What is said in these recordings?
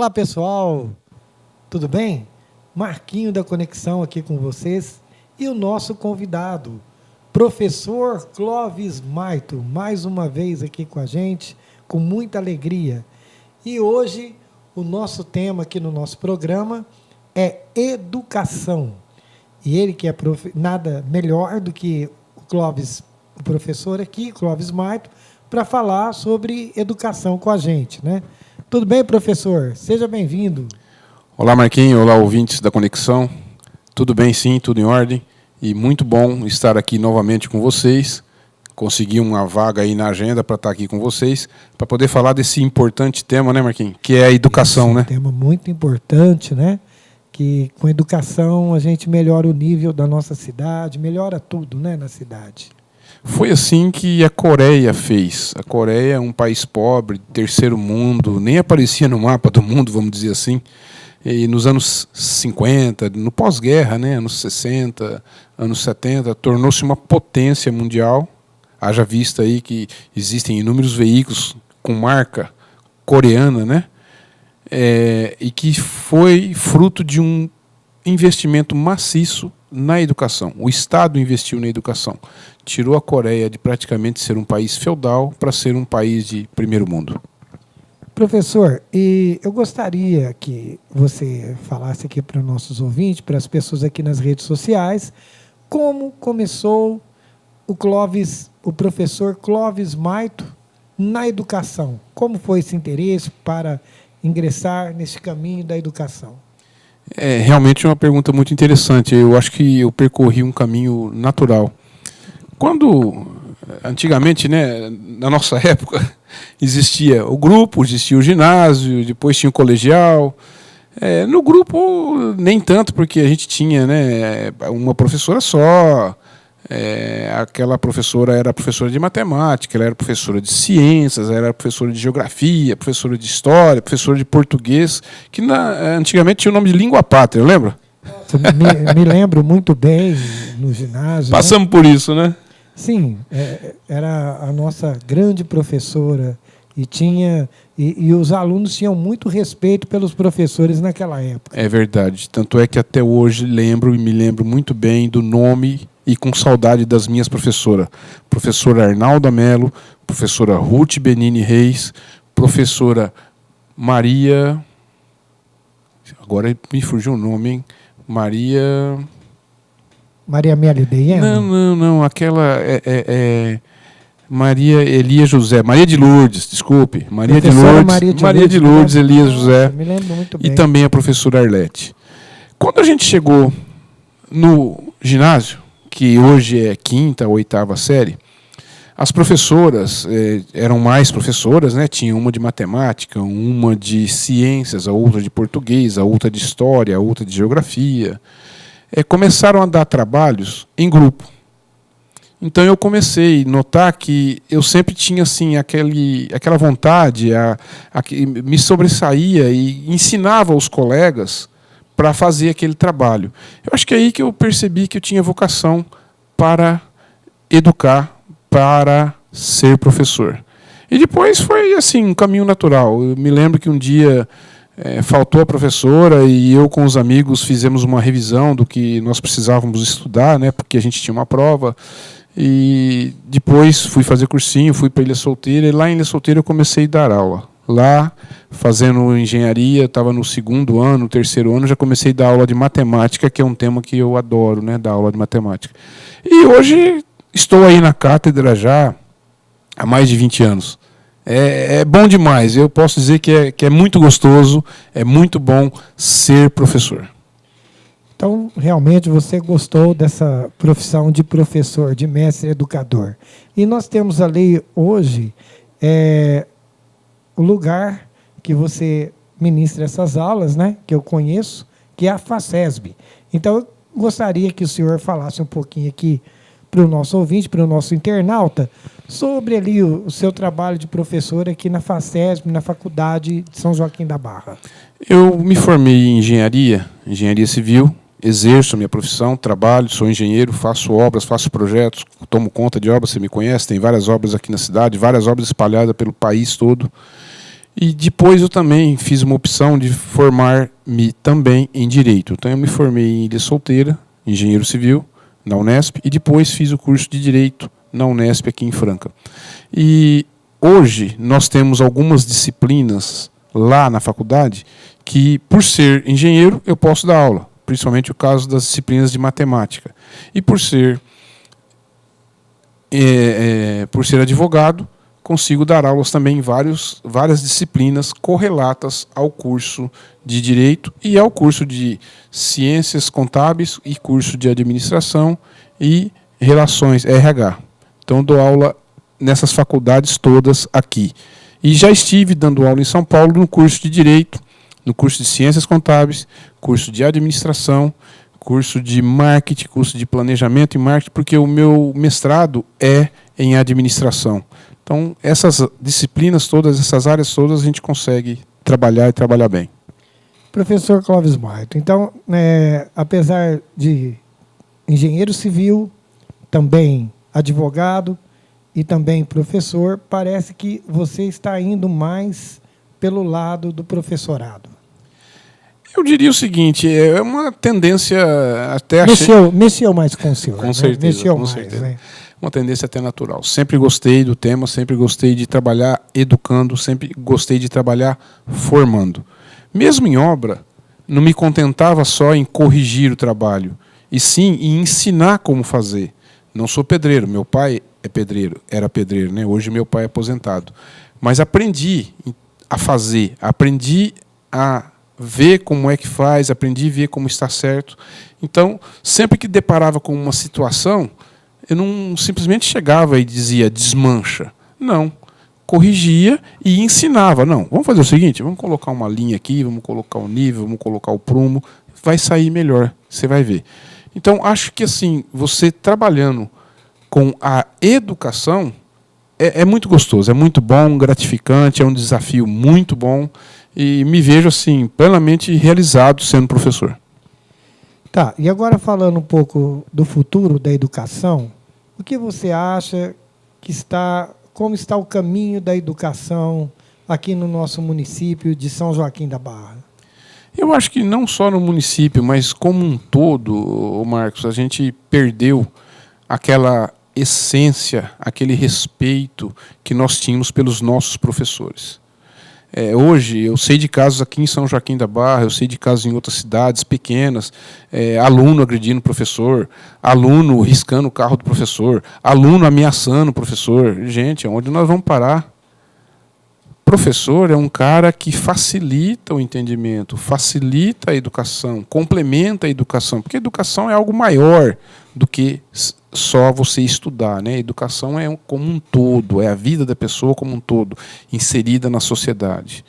Olá pessoal, tudo bem? Marquinho da Conexão aqui com vocês e o nosso convidado, professor Clóvis Maito, mais uma vez aqui com a gente, com muita alegria. E hoje o nosso tema aqui no nosso programa é educação. E ele que é nada melhor do que o Clóvis, o professor aqui, Clóvis Maito, para falar sobre educação com a gente, né? Tudo bem, professor? Seja bem-vindo. Olá, Marquinhos. Olá, ouvintes da Conexão. Tudo bem, sim, tudo em ordem. E muito bom estar aqui novamente com vocês. Consegui uma vaga aí na agenda para estar aqui com vocês, para poder falar desse importante tema, né, Marquinhos? Que é a educação, né? Um tema muito importante, né? Que com educação a gente melhora o nível da nossa cidade, melhora tudo, né, na cidade. Foi assim que a Coreia fez. A Coreia é um país pobre, terceiro mundo, nem aparecia no mapa do mundo, vamos dizer assim. E nos anos 50, no pós-guerra, né, anos 60, anos 70, tornou-se uma potência mundial. Haja vista aí que existem inúmeros veículos com marca coreana, né? E que foi fruto de um investimento maciço na educação. O Estado investiu na educação. Tirou a Coreia de praticamente ser um país feudal para ser um país de primeiro mundo. Professor, e eu gostaria que você falasse aqui para os nossos ouvintes, para as pessoas aqui nas redes sociais, como começou o professor Clóvis Maito na educação. Como foi esse interesse para ingressar nesse caminho da educação? É realmente uma pergunta muito interessante. Eu acho que eu percorri um caminho natural. Quando, antigamente, né, na nossa época, existia o grupo, existia o ginásio, depois tinha o colegial. No grupo, nem tanto, porque a gente tinha, né, uma professora só. Aquela professora era professora de matemática, ela era professora de ciências, ela era professora de geografia, professora de história, professora de português, que antigamente tinha o nome de língua pátria, lembra? Me lembro muito bem no ginásio. Passamos, né, por isso, né? Sim, era a nossa grande professora e os alunos tinham muito respeito pelos professores naquela época. É verdade, tanto é que até hoje me lembro muito bem do nome e com saudade das minhas professoras. Professora Arnalda Mello, professora Ruth Benini Reis, professora Maria... Agora me fugiu o nome, hein? Maria Amélia Deyena? Não. Aquela Maria Elias José. Maria de Lourdes, desculpe. Maria de Lourdes, Elias José. Me lembro muito bem. E também a professora Arlete. Quando a gente chegou no ginásio, que hoje é 5ª, 8ª série, as professoras eram mais professoras, né? Tinha uma de matemática, uma de ciências, a outra de português, a outra de história, a outra de geografia. Começaram a dar trabalhos em grupo. Então eu comecei a notar que eu sempre tinha assim, aquela vontade, me sobressaía e ensinava os colegas para fazer aquele trabalho. Eu acho que é aí que eu percebi que eu tinha vocação para educar, para ser professor. E depois foi assim, um caminho natural. Eu me lembro que um dia faltou a professora e eu com os amigos fizemos uma revisão do que nós precisávamos estudar, né, porque a gente tinha uma prova. E depois fui fazer cursinho, fui para Ilha Solteira, e lá em Ilha Solteira eu comecei a dar aula. Lá, fazendo engenharia, estava no 2º ano, 3º ano, já comecei a dar aula de matemática, que é um tema que eu adoro, né, dar aula de matemática. E hoje estou aí na cátedra já há mais de 20 anos. É bom demais, eu posso dizer que é muito gostoso, é muito bom ser professor. Então, realmente, você gostou dessa profissão de professor, de mestre educador. E nós temos ali hoje o lugar que você ministra essas aulas, né, que eu conheço, que é a FACESB. Então, eu gostaria que o senhor falasse um pouquinho aqui para o nosso ouvinte, para o nosso internauta, sobre ali o seu trabalho de professor aqui na FACESB, na Faculdade de São Joaquim da Barra. Eu me formei em engenharia civil, exerço a minha profissão, trabalho, sou engenheiro, faço obras, faço projetos, tomo conta de obras, você me conhece, tem várias obras aqui na cidade, várias obras espalhadas pelo país todo. E depois eu também fiz uma opção de formar-me também em Direito. Então eu me formei em Ilha Solteira, engenheiro civil, na Unesp, e depois fiz o curso de Direito na Unesp aqui em Franca. E hoje nós temos algumas disciplinas lá na faculdade que, por ser engenheiro, eu posso dar aula, principalmente o caso das disciplinas de matemática. E por ser advogado, consigo dar aulas também em várias disciplinas correlatas ao curso de Direito e ao curso de Ciências Contábeis e curso de Administração e Relações, RH. Então, dou aula nessas faculdades todas aqui. E já estive dando aula em São Paulo no curso de Direito, no curso de Ciências Contábeis, curso de Administração, curso de Marketing, curso de Planejamento e Marketing, porque o meu mestrado é em Administração. Então, essas disciplinas todas, essas áreas todas, a gente consegue trabalhar e trabalhar bem. Professor Clóvis Maito, então, apesar de engenheiro civil, também advogado e também professor, parece que você está indo mais pelo lado do professorado. Eu diria o seguinte, é uma tendência até... Mexeu mais com o senhor. Com certeza, mexeu com mais, certeza. né? Uma tendência até natural. Sempre gostei do tema, sempre gostei de trabalhar educando, sempre gostei de trabalhar formando. Mesmo em obra, não me contentava só em corrigir o trabalho, e sim em ensinar como fazer. Não sou pedreiro, meu pai é pedreiro, era pedreiro, né? Hoje meu pai é aposentado. Mas aprendi a fazer, aprendi a ver como é que faz, aprendi a ver como está certo. Então, sempre que deparava com uma situação, eu não simplesmente chegava e dizia desmancha. Não. Corrigia e ensinava. Não, vamos fazer o seguinte, vamos colocar uma linha aqui, vamos colocar o nível, vamos colocar o prumo, vai sair melhor, você vai ver. Então, acho que assim, você trabalhando com a educação é muito gostoso, é muito bom, gratificante, é um desafio muito bom e me vejo assim plenamente realizado sendo professor. Tá, e agora falando um pouco do futuro da educação, o que você acha como está o caminho da educação aqui no nosso município de São Joaquim da Barra? Eu acho que não só no município, mas como um todo, Marcos, a gente perdeu aquela essência, aquele respeito que nós tínhamos pelos nossos professores. Hoje, eu sei de casos aqui em São Joaquim da Barra, eu sei de casos em outras cidades pequenas, aluno agredindo o professor, aluno riscando o carro do professor, aluno ameaçando o professor. Gente, onde nós vamos parar? Professor é um cara que facilita o entendimento, facilita a educação, complementa a educação, porque a educação é algo maior do que só você estudar, né? A educação é como um todo, é a vida da pessoa como um todo, inserida na sociedade.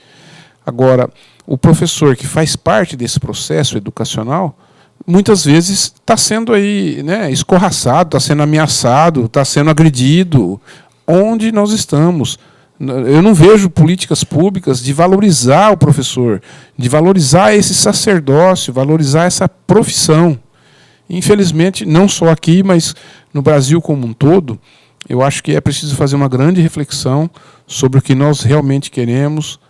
Agora, o professor que faz parte desse processo educacional, muitas vezes está sendo aí, né, escorraçado, está sendo ameaçado, está sendo agredido. Onde nós estamos? Eu não vejo políticas públicas de valorizar o professor, de valorizar esse sacerdócio, valorizar essa profissão. Infelizmente, não só aqui, mas no Brasil como um todo, eu acho que é preciso fazer uma grande reflexão sobre o que nós realmente queremos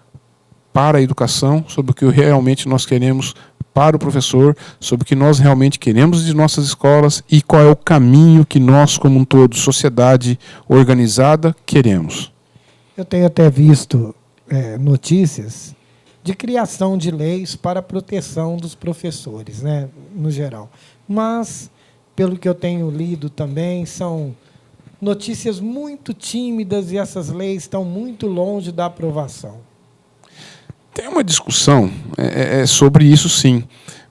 para a educação, sobre o que realmente nós queremos para o professor, sobre o que nós realmente queremos de nossas escolas e qual é o caminho que nós, como um todo, sociedade organizada, queremos. Eu tenho até visto notícias de criação de leis para a proteção dos professores, né, no geral. Mas, pelo que eu tenho lido também, são notícias muito tímidas e essas leis estão muito longe da aprovação. Tem uma discussão sobre isso, sim.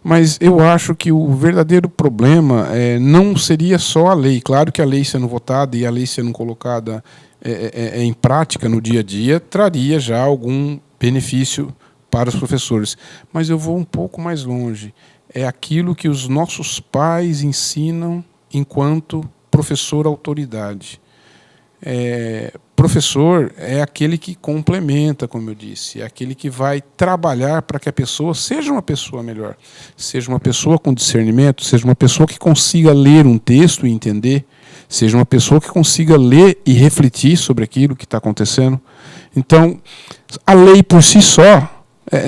Mas eu acho que o verdadeiro problema não seria só a lei. Claro que a lei sendo votada e a lei sendo colocada em prática no dia a dia traria já algum benefício para os professores. Mas eu vou um pouco mais longe. É aquilo que os nossos pais ensinam enquanto professor autoridade. Professor é aquele que complementa, como eu disse, é aquele que vai trabalhar para que a pessoa seja uma pessoa melhor, seja uma pessoa com discernimento, seja uma pessoa que consiga ler um texto e entender, seja uma pessoa que consiga ler e refletir sobre aquilo que está acontecendo. Então, a lei por si só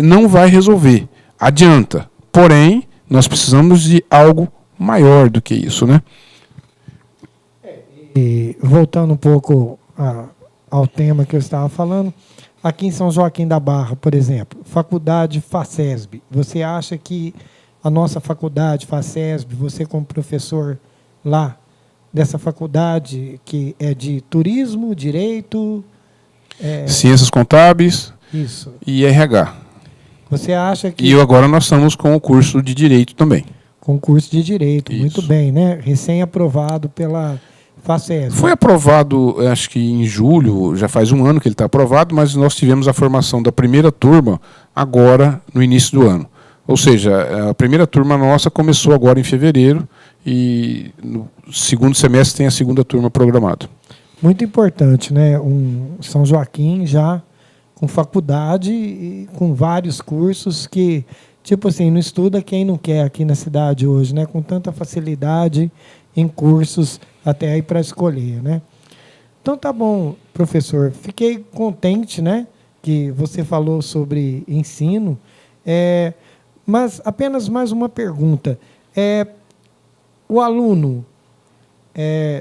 não vai resolver. Adianta. Porém, nós precisamos de algo maior do que isso, né? E voltando um pouco ao tema que eu estava falando, aqui em São Joaquim da Barra, por exemplo, faculdade FACESB, você acha que a nossa faculdade FACESB, você como professor lá dessa faculdade que é de turismo, direito... Ciências contábeis isso. E RH. Você acha que... E agora nós estamos com o curso de Direito também. Concurso de Direito, Isso. muito bem, né? Recém-aprovado pela FACESB. Foi aprovado, acho que em julho, já faz um ano que ele está aprovado, mas nós tivemos a formação da primeira turma agora, no início do ano. Ou seja, a primeira turma nossa começou agora em fevereiro e no segundo semestre tem a segunda turma programada. Muito importante, né? São Joaquim já com faculdade e com vários cursos que, tipo assim, não estuda quem não quer aqui na cidade hoje, né? Com tanta facilidade em cursos até aí para escolher, né? Então tá bom, professor. Fiquei contente, né? Que você falou sobre ensino. Mas apenas mais uma pergunta. O aluno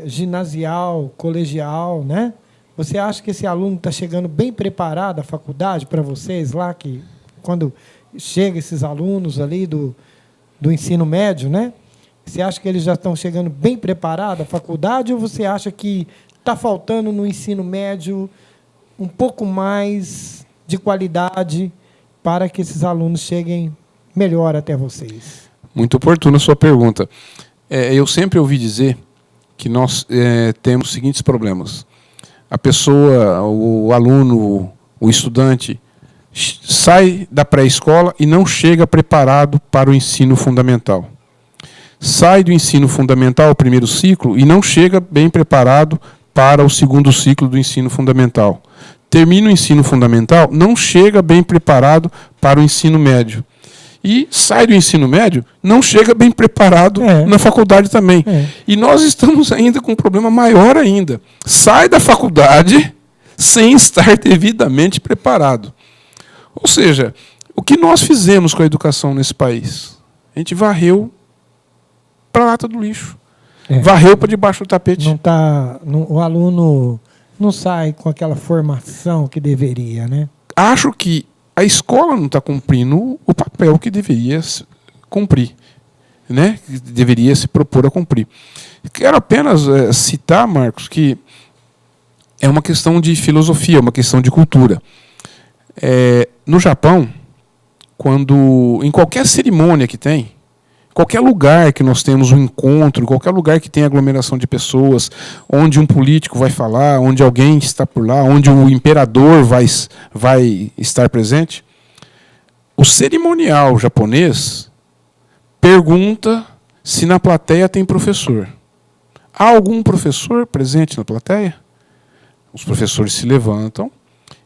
ginasial, colegial, né? Você acha que esse aluno está chegando bem preparado à faculdade para vocês lá, que quando chega esses alunos ali do ensino médio, né? Você acha que eles já estão chegando bem preparados à faculdade ou você acha que está faltando no ensino médio um pouco mais de qualidade para que esses alunos cheguem melhor até vocês? Muito oportuna a sua pergunta. Eu sempre ouvi dizer que nós temos os seguintes problemas. A pessoa, o aluno, o estudante, sai da pré-escola e não chega preparado para o ensino fundamental. Sai do ensino fundamental, o primeiro ciclo, e não chega bem preparado para o segundo ciclo do ensino fundamental. Termina o ensino fundamental, não chega bem preparado para o ensino médio. E sai do ensino médio, não chega bem preparado na faculdade também. E nós estamos ainda com um problema maior ainda. Sai da faculdade sem estar devidamente preparado. Ou seja, o que nós fizemos com a educação nesse país? A gente varreu para a lata do lixo. Varreu para debaixo do tapete. O aluno não sai com aquela formação que deveria, né? Acho que a escola não está cumprindo o papel que deveria cumprir, né? Que deveria se propor a cumprir. Quero apenas citar, Marcos, que é uma questão de filosofia, uma questão de cultura. No Japão, em qualquer cerimônia que tem, qualquer lugar que nós temos um encontro, qualquer lugar que tem aglomeração de pessoas, onde um político vai falar, onde alguém está por lá, onde o imperador vai estar presente, o cerimonial japonês pergunta se na plateia tem professor. Há algum professor presente na plateia? Os professores se levantam,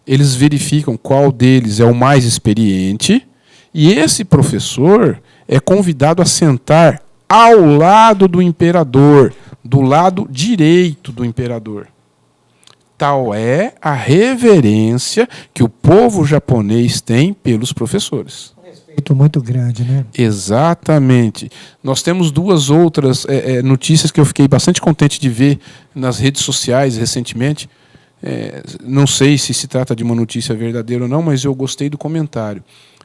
eles verificam qual deles é o mais experiente, e esse professor é convidado a sentar ao lado do imperador, do lado direito do imperador. Tal é a reverência que o povo japonês tem pelos professores. Um respeito muito grande, né? Exatamente. Nós temos duas outras notícias que eu fiquei bastante contente de ver nas redes sociais recentemente. Não sei se trata de uma notícia verdadeira ou não, mas eu gostei do comentário.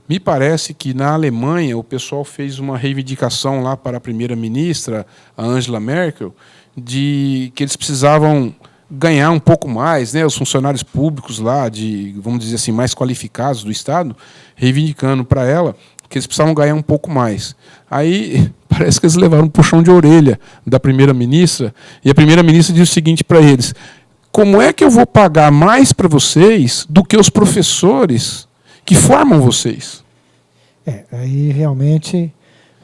Me parece que na Alemanha o pessoal fez uma reivindicação lá para a primeira-ministra, a Angela Merkel, de que eles precisavam ganhar um pouco mais, né, os funcionários públicos lá, vamos dizer assim, mais qualificados do Estado, reivindicando para ela que eles precisavam ganhar um pouco mais. Aí parece que eles levaram um puxão de orelha da primeira-ministra, e a primeira-ministra disse o seguinte para eles: como é que eu vou pagar mais para vocês do que os professores que formam vocês? Aí realmente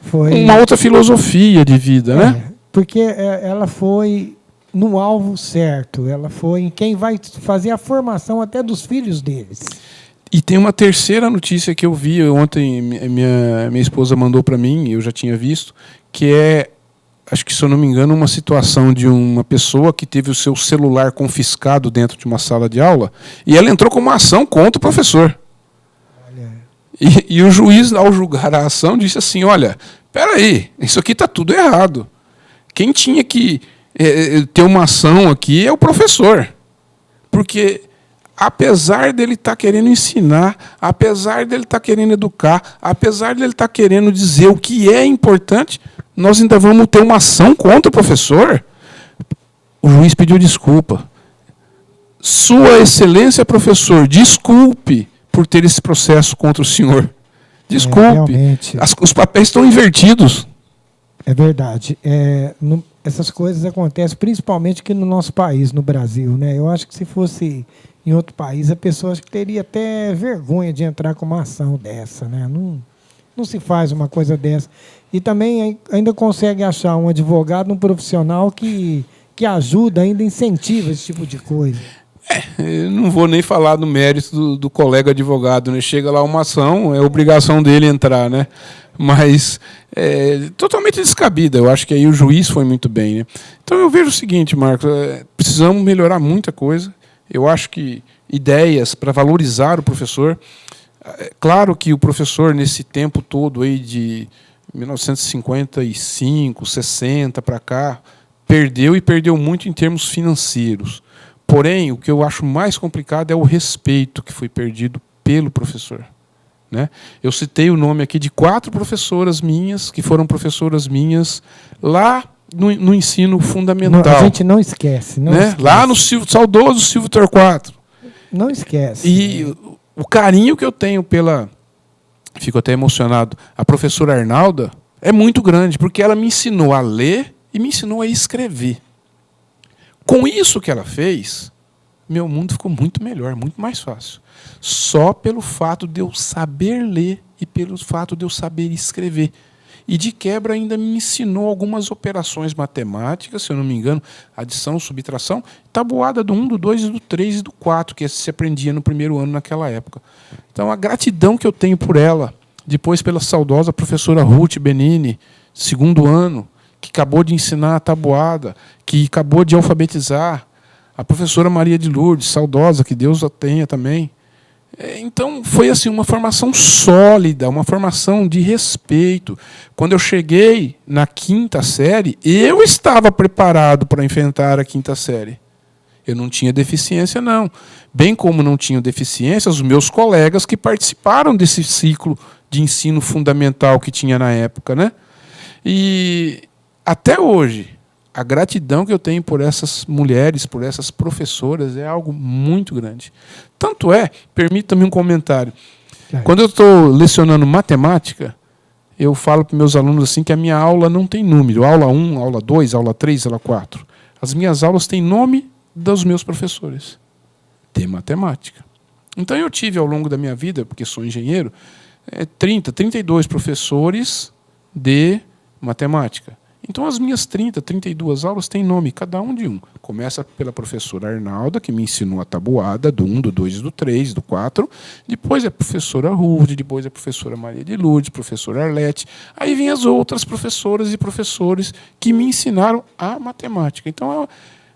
foi... uma outra filosofia de vida, né? Porque ela foi no alvo certo, ela foi em quem vai fazer a formação até dos filhos deles. E tem uma terceira notícia que eu vi ontem, minha esposa mandou para mim, eu já tinha visto, que é acho que, se eu não me engano, uma situação de uma pessoa que teve o seu celular confiscado dentro de uma sala de aula e ela entrou com uma ação contra o professor. E o juiz, ao julgar a ação, disse assim, olha, peraí, isso aqui está tudo errado. Quem tinha que ter uma ação aqui é o professor. Porque, apesar dele estar querendo ensinar, apesar dele estar querendo educar, apesar dele estar querendo dizer o que é importante, nós ainda vamos ter uma ação contra o professor? O juiz pediu desculpa. Sua Excelência, professor, desculpe por ter esse processo contra o senhor. Desculpe. Os papéis estão invertidos. É verdade. Essas coisas acontecem principalmente aqui no nosso país, no Brasil, né? Eu acho que se fosse em outro país, a pessoa acho que teria até vergonha de entrar com uma ação dessa, né? Não se faz uma coisa dessa. E também ainda consegue achar um advogado, um profissional que ajuda, ainda incentiva esse tipo de coisa. Eu não vou nem falar do mérito do colega advogado, né? Chega lá uma ação, é obrigação dele entrar, né? Mas totalmente descabida. Eu acho que aí o juiz foi muito bem, né? Então eu vejo o seguinte, Marcos, precisamos melhorar muita coisa. Eu acho que ideias para valorizar o professor. Claro que o professor, nesse tempo todo aí de 1955, 60 para cá, perdeu muito em termos financeiros. Porém, o que eu acho mais complicado é o respeito que foi perdido pelo professor. Né? Eu citei o nome aqui de 4 professoras minhas, que foram professoras minhas lá no ensino fundamental. A gente não esquece. Esquece. Lá no saudoso Silvio Torquato. Não esquece. E o carinho que eu tenho fico até emocionado, a professora Arnalda é muito grande, porque ela me ensinou a ler e me ensinou a escrever. Com isso que ela fez, meu mundo ficou muito melhor, muito mais fácil. Só pelo fato de eu saber ler e pelo fato de eu saber escrever. E de quebra ainda me ensinou algumas operações matemáticas, se eu não me engano, adição, subtração, tabuada do 1, do 2, do 3 e do 4, que se aprendia no primeiro ano naquela época. Então a gratidão que eu tenho por ela, depois pela saudosa professora Ruth Benini, 2º ano, que acabou de ensinar a tabuada, que acabou de alfabetizar, a professora Maria de Lourdes, saudosa, que Deus a tenha também. Então, foi assim uma formação sólida, uma formação de respeito. Quando eu cheguei na 5ª série, eu estava preparado para enfrentar a 5ª série. Eu não tinha deficiência, não. Bem como não tinham deficiência os meus colegas que participaram desse ciclo de ensino fundamental que tinha na época, né? E até hoje, a gratidão que eu tenho por essas mulheres, por essas professoras, é algo muito grande. Tanto permita-me um comentário. Quando eu estou lecionando matemática, eu falo para meus alunos assim que a minha aula não tem número. Aula 1, aula 2, aula 3, aula 4. As minhas aulas têm nome dos meus professores de matemática. Então eu tive ao longo da minha vida, porque sou engenheiro, 32 professores de matemática. Então, as minhas 32 aulas têm nome, cada um de um. Começa pela professora Arnalda, que me ensinou a tabuada do 1, do 2, do 3, do 4. Depois a professora Ruth, depois a professora Maria de Lourdes, professora Arlete. Aí vem as outras professoras e professores que me ensinaram a matemática. Então, eu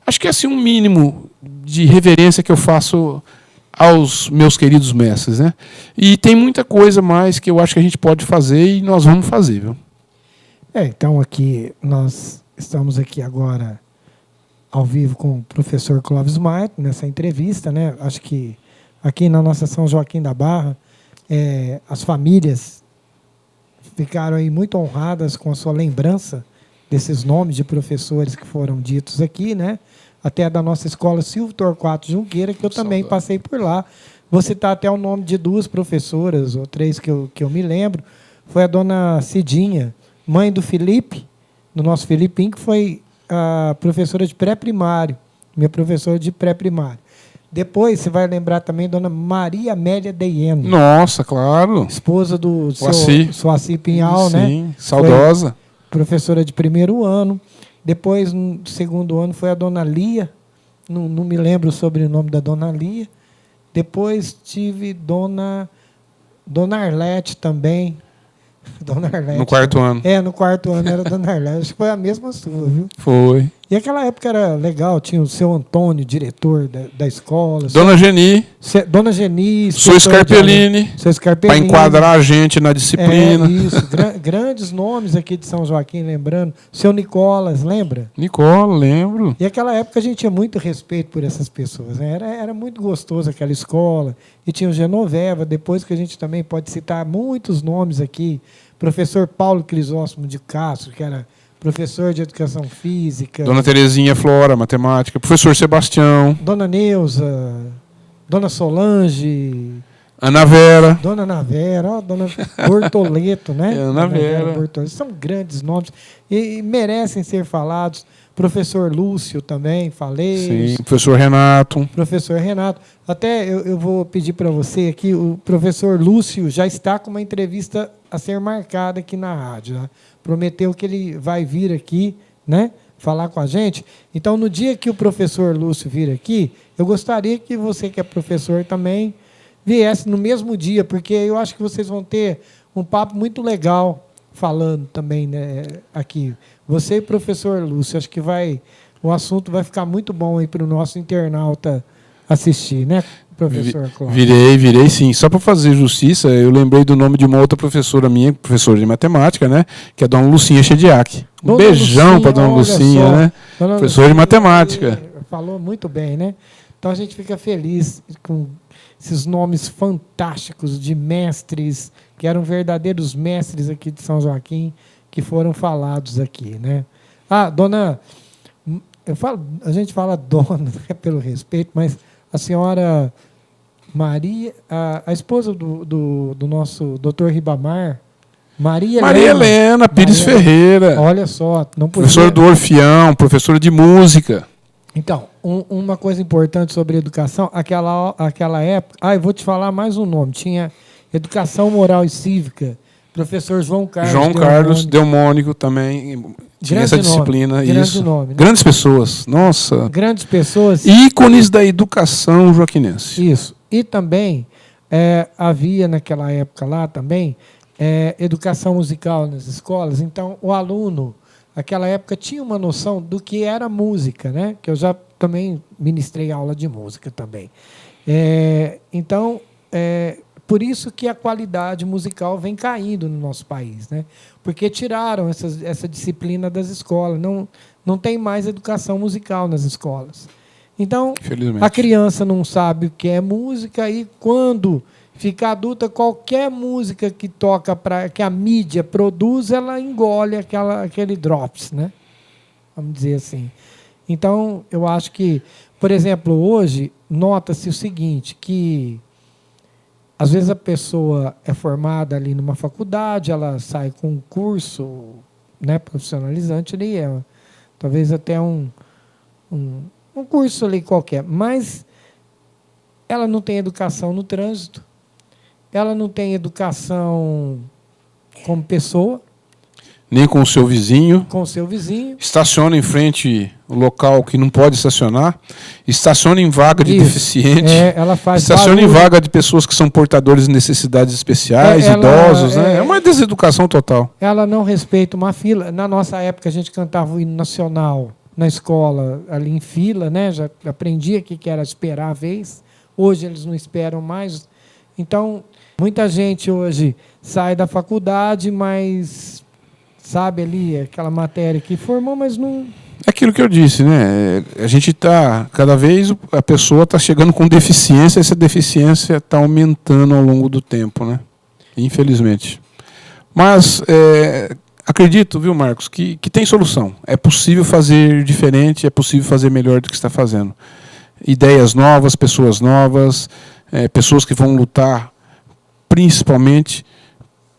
acho que é assim, um mínimo de reverência que eu faço aos meus queridos mestres, né? E tem muita coisa mais que eu acho que a gente pode fazer e nós vamos fazer, viu? Então aqui nós estamos aqui agora ao vivo com o professor Clóvis Maito nessa entrevista, né? Acho que aqui na nossa São Joaquim da Barra, as famílias ficaram aí muito honradas com a sua lembrança desses nomes de professores que foram ditos aqui, né? Até da nossa escola Silvio Torquato Junqueira, que eu também passei por lá. Vou citar até o nome de 2 professoras, ou 3 que eu me lembro. Foi a dona Cidinha, mãe do Felipe, do nosso Felipinho, que foi a professora de pré-primário, minha professora de pré-primário. Depois, você vai lembrar também dona Maria Amélia Deieno. Nossa, claro. Esposa do Suaci Pinhal, sim, né? Sim, saudosa. Foi professora de 1º ano. Depois, no 2º ano, foi a dona Lia. Não me lembro o sobrenome da dona Lia. Depois tive dona Arlete também. Dona Arlete. No quarto ano. No quarto ano era Dona Arlete. Acho que foi a mesma sua, viu? Foi. E aquela época era legal, tinha o seu Antônio, diretor da escola. Dona Geni, Dona Geni. sou Scarpellini, Seu para Scarpellini. enquadrar a gente na disciplina. Isso, grandes nomes aqui de São Joaquim, lembrando. Seu Nicolas, lembra? Nicola, lembro. E aquela época a gente tinha muito respeito por essas pessoas, né? Era muito gostoso aquela escola. E tinha o Genoveva, depois que a gente também pode citar muitos nomes aqui. Professor Paulo Crisóstomo de Castro, que era professor de educação física. Dona Terezinha Flora, matemática. Professor Sebastião. Dona Neuza, Dona Solange. Ana Vera. Dona Ana Vera, ó, Dona Bortoleto, né? Ana Vera. Bortoleto. São grandes nomes e merecem ser falados. Professor Lúcio também, falei. Sim, professor Renato. Professor Renato. Até eu vou pedir para você aqui, o professor Lúcio já está com uma entrevista a ser marcada aqui na rádio. Né? Prometeu que ele vai vir aqui, né, falar com a gente. Então, no dia que o professor Lúcio vir aqui, eu gostaria que você, que é professor também, viesse no mesmo dia, porque eu acho que vocês vão ter um papo muito legal falando também, né, aqui. Você e o professor Lúcio, acho que o assunto vai ficar muito bom aí para o nosso internauta assistir, né, professor Cláudio? Virei sim. Só para fazer justiça, eu lembrei do nome de uma outra professora minha, professora de matemática, né, que é a dona Lucinha Chediak. Um beijão para dona Lucinha, né? Professora de matemática. Falou muito bem, né? Então a gente fica feliz com esses nomes fantásticos de mestres, que eram verdadeiros mestres aqui de São Joaquim, que foram falados aqui, né? Dona, a gente fala dona pelo respeito, mas a senhora Maria, a esposa do nosso doutor Ribamar, Maria Helena Pires Ferreira. Olha só, não podia... Professora do Orfeão, professora de música. Então, uma coisa importante sobre educação, aquela época... eu vou te falar mais um nome. Tinha Educação Moral e Cívica, professor João Carlos Delmônico também tinha essa disciplina. Grande nome. Né? Grandes pessoas, nossa. Grandes pessoas. Ícones da educação joaquinense. Isso. E também havia naquela época lá também educação musical nas escolas. Então, o aluno, naquela época, tinha uma noção do que era música, né? Que eu já também ministrei aula de música também. Então, por isso que a qualidade musical vem caindo no nosso país, né? Porque tiraram essa disciplina das escolas. Não tem mais educação musical nas escolas. Então, a criança não sabe o que é música e, quando fica adulta, qualquer música que toca, que a mídia produz, ela engole aquele drops, né? Vamos dizer assim. Então, eu acho que, por exemplo, hoje, nota-se o seguinte, que às vezes a pessoa é formada ali numa faculdade, ela sai com um curso, né, profissionalizante ali, talvez até um curso ali qualquer, mas ela não tem educação no trânsito, ela não tem educação como pessoa. Nem com o seu vizinho. Com o seu vizinho. Estaciona em frente ao local que não pode estacionar. Estaciona em vaga de deficiente. Ela faz estaciona em vaga de pessoas que são portadores de necessidades especiais, idosos. Né? É uma deseducação total. Ela não respeita uma fila. Na nossa época, a gente cantava o hino nacional na escola, ali em fila, né? Já aprendia que era esperar a vez. Hoje eles não esperam mais. Então, muita gente hoje sai da faculdade, mas sabe ali aquela matéria que formou, mas não... É aquilo que eu disse, né? A gente está, cada vez a pessoa está chegando com deficiência, essa deficiência está aumentando ao longo do tempo, né? Infelizmente. Mas acredito, viu, Marcos, que tem solução. É possível fazer diferente, é possível fazer melhor do que está fazendo. Ideias novas, pessoas novas, pessoas que vão lutar principalmente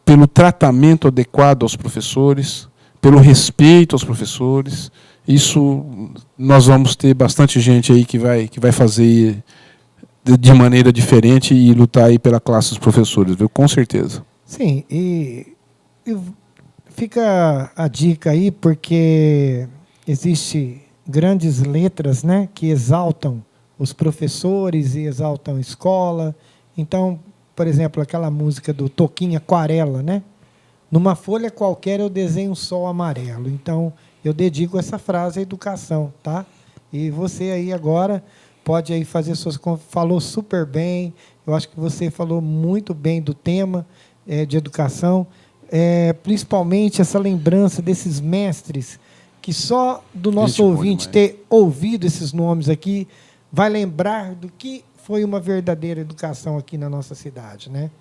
pelo tratamento adequado aos professores, pelo respeito aos professores. Isso nós vamos ter bastante gente aí que vai fazer de maneira diferente e lutar aí pela classe dos professores, viu? Com certeza. Sim, e fica a dica aí, porque existe grandes letras, né, que exaltam os professores e exaltam a escola. Então, por exemplo, aquela música do Toquinho Aquarela, né? numa folha qualquer eu desenho um sol amarelo. Então, eu dedico essa frase à educação, tá? E você aí agora pode aí fazer suas... Falou super bem, eu acho que você falou muito bem do tema de educação, principalmente essa lembrança desses mestres, que só do nosso ouvinte ter ouvido esses nomes aqui, vai lembrar do que foi uma verdadeira educação aqui na nossa cidade, né?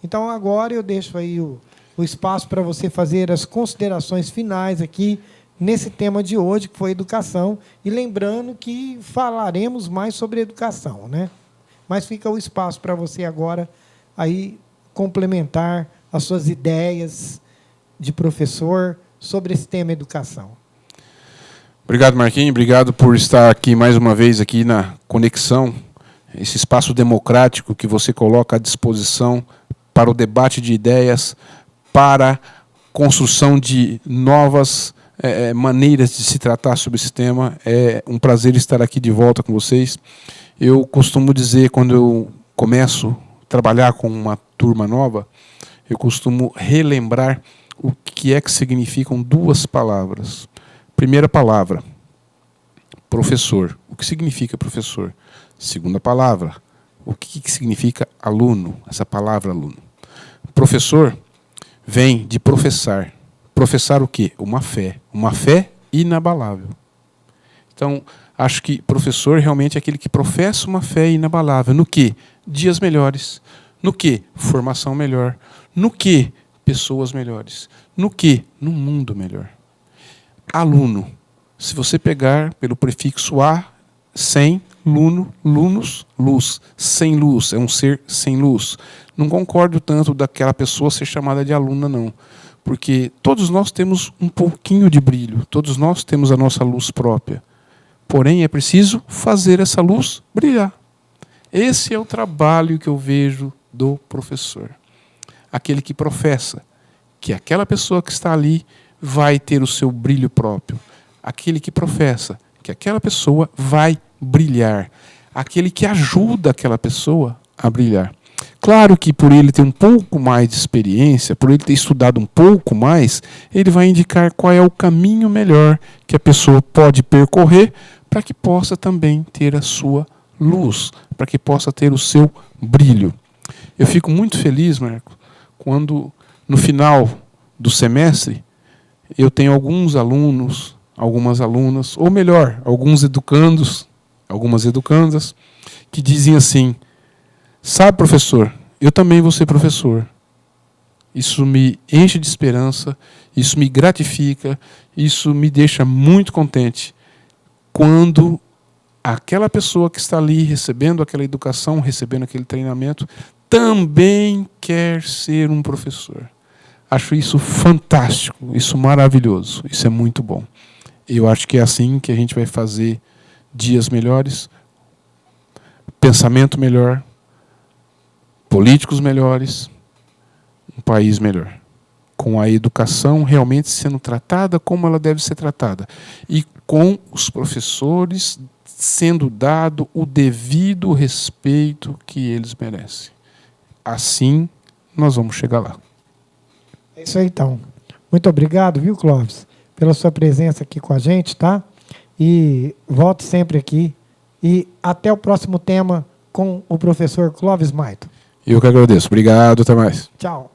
Então, agora eu deixo aí o espaço para você fazer as considerações finais aqui nesse tema de hoje, que foi educação, e lembrando que falaremos mais sobre educação, né? Mas fica o espaço para você agora aí complementar as suas ideias de professor sobre esse tema educação. Obrigado, Marquinhos. Obrigado por estar aqui mais uma vez aqui na Conexão, esse espaço democrático que você coloca à disposição para o debate de ideias, para a construção de novas maneiras de se tratar sobre esse tema. É um prazer estar aqui de volta com vocês. Eu costumo dizer, quando eu começo a trabalhar com uma turma nova, eu costumo relembrar o que é que significam duas palavras. Primeira palavra, professor. O que significa professor? Segunda palavra, o que significa aluno? Essa palavra aluno. Professor vem de professar. Professar o quê? Uma fé inabalável. Então, acho que professor realmente é aquele que professa uma fé inabalável. No quê? Dias melhores. No quê? Formação melhor. No quê? Pessoas melhores. No quê? Num mundo melhor. Aluno. Se você pegar pelo prefixo a, sem, luno, lunos, luz. Sem luz, é um ser sem luz. Não concordo tanto daquela pessoa ser chamada de aluna, não. Porque todos nós temos um pouquinho de brilho, todos nós temos a nossa luz própria. Porém, é preciso fazer essa luz brilhar. Esse é o trabalho que eu vejo do professor. Aquele que professa que aquela pessoa que está ali vai ter o seu brilho próprio. Aquele que professa que aquela pessoa vai brilhar. Aquele que ajuda aquela pessoa a brilhar. Claro que por ele ter um pouco mais de experiência, por ele ter estudado um pouco mais, ele vai indicar qual é o caminho melhor que a pessoa pode percorrer para que possa também ter a sua luz, para que possa ter o seu brilho. Eu fico muito feliz, Marco, quando no final do semestre eu tenho alguns alunos, algumas alunas, ou melhor, alguns educandos, algumas educandas, que dizem assim: sabe, professor, eu também vou ser professor. Isso me enche de esperança, isso me gratifica, isso me deixa muito contente. Quando aquela pessoa que está ali recebendo aquela educação, recebendo aquele treinamento, também quer ser um professor. Acho isso fantástico, isso maravilhoso, isso é muito bom. Eu acho que é assim que a gente vai fazer dias melhores, pensamento melhor, políticos melhores, um país melhor. Com a educação realmente sendo tratada como ela deve ser tratada. E com os professores sendo dado o devido respeito que eles merecem. Assim, nós vamos chegar lá. É isso aí, então. Muito obrigado, viu, Clóvis, pela sua presença aqui com a gente, tá? E volte sempre aqui. E até o próximo tema com o professor Clóvis Maito. Eu que agradeço. Obrigado, até mais. Tchau.